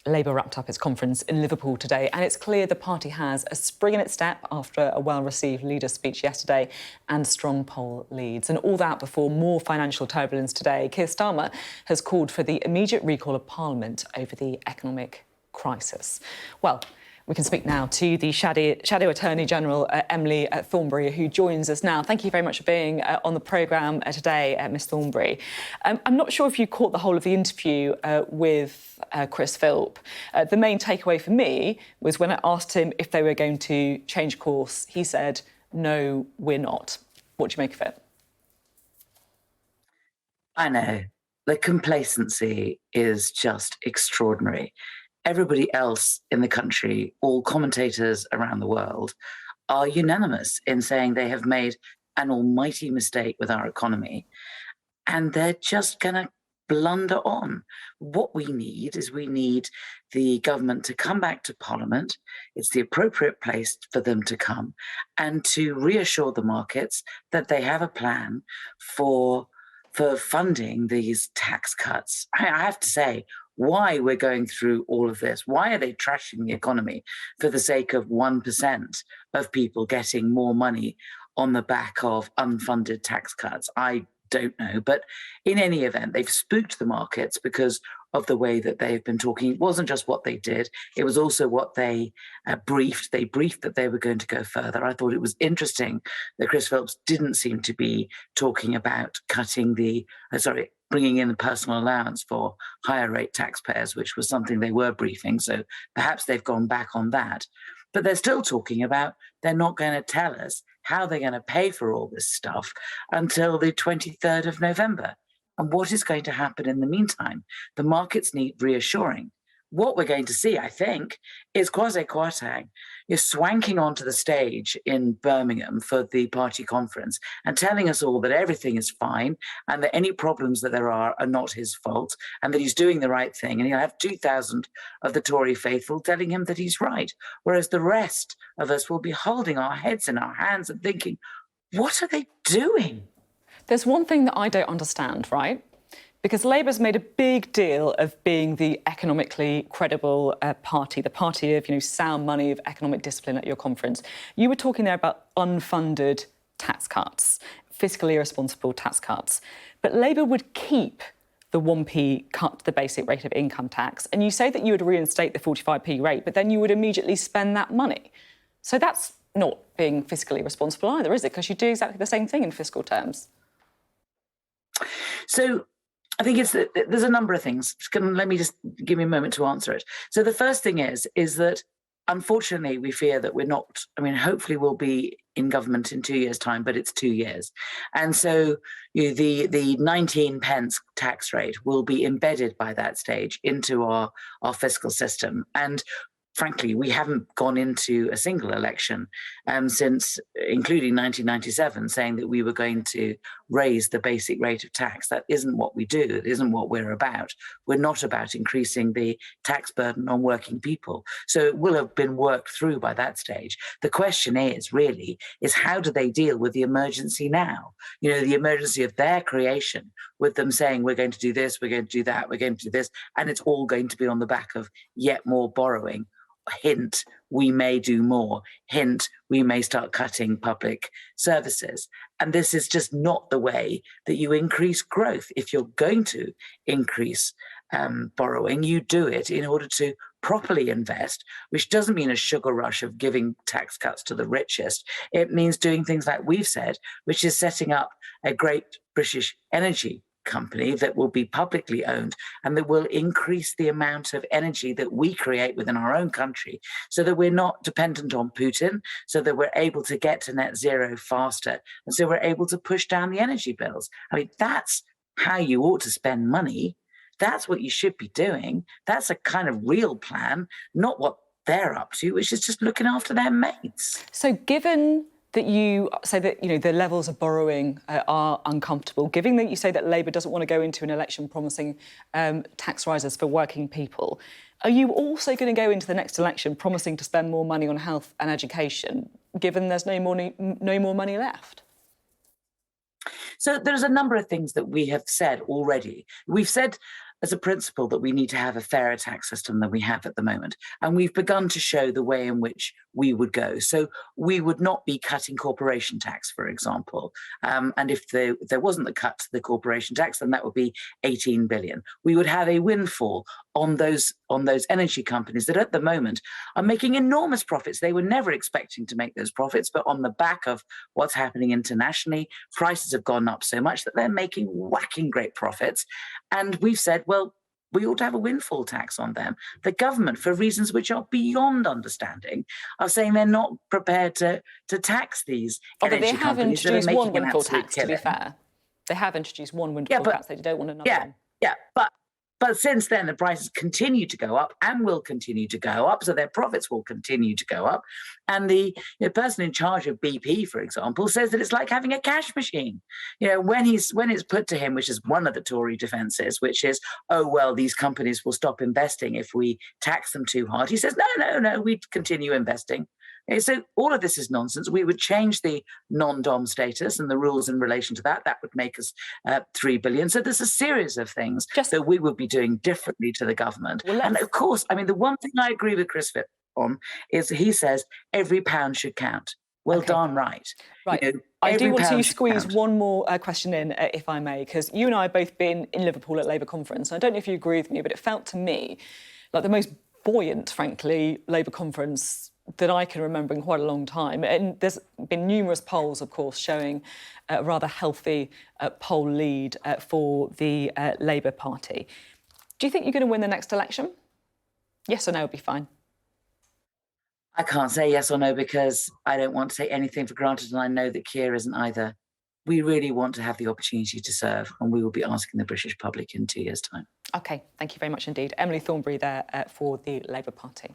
Labour wrapped up its conference in Liverpool today, and it's clear the party has a spring in its step after a well-received leader speech yesterday and strong poll leads. And all that before more financial turbulence today. Keir Starmer has called for the immediate recall of Parliament over the economic crisis. Well, we can speak now to the Shadow Attorney General Emily Thornberry, who joins us now. Thank you very much for being on the programme today, Ms Thornberry. I'm not sure if you caught the whole of the interview with Chris Philp. The main takeaway for me was when I asked him if they were going to change course, he said, "No, we're not." What do you make of it? I know. The complacency is just extraordinary. Everybody else in the country, all commentators around the world, are unanimous in saying they have made an almighty mistake with our economy, and they're just going to blunder on. What we need is the government to come back to Parliament. It's the appropriate place for them to come and to reassure the markets that they have a plan for funding these tax cuts. I have to say, why we're going through all of this. Why are they trashing the economy for the sake of 1% of people getting more money on the back of unfunded tax cuts? I don't know. But in any event, they've spooked the markets because of the way that they've been talking. It wasn't just what they did, it was also what they briefed. They briefed that they were going to go further. I thought it was interesting that Chris Philps didn't seem to be talking about bringing in the personal allowance for higher rate taxpayers, which was something they were briefing. So perhaps they've gone back on that. But they're still talking about they're not going to tell us how they're going to pay for all this stuff until the 23rd of November. And what is going to happen in the meantime? The markets need reassuring. What we're going to see, I think, is Kwasi Kwarteng is swanking onto the stage in Birmingham for the party conference and telling us all that everything is fine and that any problems that there are not his fault and that he's doing the right thing. And he'll have 2,000 of the Tory faithful telling him that he's right, whereas the rest of us will be holding our heads in our hands and thinking, what are they doing? There's one thing that I don't understand, right? Because Labour's made a big deal of being the economically credible party, the party of, sound money, of economic discipline at your conference. You were talking there about unfunded tax cuts, fiscally irresponsible tax cuts. But Labour would keep the 1p cut to the basic rate of income tax. And you say that you would reinstate the 45p rate, but then you would immediately spend that money. So that's not being fiscally responsible either, is it? Because you do exactly the same thing in fiscal terms. So I think there's a number of things. Let me just give me a moment to answer it. So the first thing is that unfortunately we fear that we're not, hopefully we'll be in government in 2 years' time, but it's 2 years. And so the 19 pence tax rate will be embedded by that stage into our fiscal system. And frankly, we haven't gone into a single election since, including 1997, saying that we were going to raise the basic rate of tax. That isn't what we do. It isn't what we're about. We're not about increasing the tax burden on working people. So it will have been worked through by that stage. The question is how do they deal with the emergency now? The emergency of their creation, with them saying, we're going to do this, we're going to do that, we're going to do this, and it's all going to be on the back of yet more borrowing. Hint, we may do more. Hint, we may start cutting public services. And this is just not the way that you increase growth. If you're going to increase borrowing, you do it in order to properly invest, which doesn't mean a sugar rush of giving tax cuts to the richest. It means doing things like we've said, which is setting up a great British energy company that will be publicly owned and that will increase the amount of energy that we create within our own country so that we're not dependent on Putin, so that we're able to get to net zero faster, and so we're able to push down the energy bills. That's how you ought to spend money. That's what you should be doing. That's a kind of real plan, not what they're up to, which is just looking after their mates. So given that you say that the levels of borrowing are uncomfortable, given that you say that Labour doesn't want to go into an election promising tax rises for working people, are you also going to go into the next election promising to spend more money on health and education, given there's no more money left? So there's a number of things that we have said already. We've said as a principle that we need to have a fairer tax system than we have at the moment. And we've begun to show the way in which we would go. So we would not be cutting corporation tax, for example. And if there wasn't the cut to the corporation tax, then that would be 18 billion. We would have a windfall on those energy companies that at the moment are making enormous profits. They were never expecting to make those profits, but on the back of what's happening internationally, prices have gone up so much that they're making whacking great profits. And we've said, well, we ought to have a windfall tax on them. The government, for reasons which are beyond understanding, are saying they're not prepared to tax these Although energy they have companies that are introduced one making an windfall absolute tax, to be killing. fair. They have introduced one windfall tax. They don't want another one. Yeah, but since then, the prices continue to go up and will continue to go up, so their profits will continue to go up. And the person in charge of BP, for example, says that it's like having a cash machine. When it's put to him, which is one of the Tory defences, which is, oh well, these companies will stop investing if we tax them too hard. He says, no, we'd continue investing. So all of this is nonsense. We would change the non-dom status and the rules in relation to that. That would make us 3 billion. So there's a series of things that we would be doing differently to the government. And of course, I mean, the one thing I agree with Chris Phipps on is he says every pound should count. Well, darn right. Right. I do want to squeeze one more question in, if I may, because you and I have both been in Liverpool at Labour conference. I don't know if you agree with me, but it felt to me like the most buoyant, frankly, Labour conference that I can remember in quite a long time. And there's been numerous polls, of course, showing a rather healthy poll lead for the Labour Party. Do you think you're going to win the next election? Yes or no would be fine. I can't say yes or no because I don't want to take anything for granted, and I know that Keir isn't either. We really want to have the opportunity to serve, and we will be asking the British public in 2 years' time. OK, thank you very much indeed. Emily Thornberry there for the Labour Party.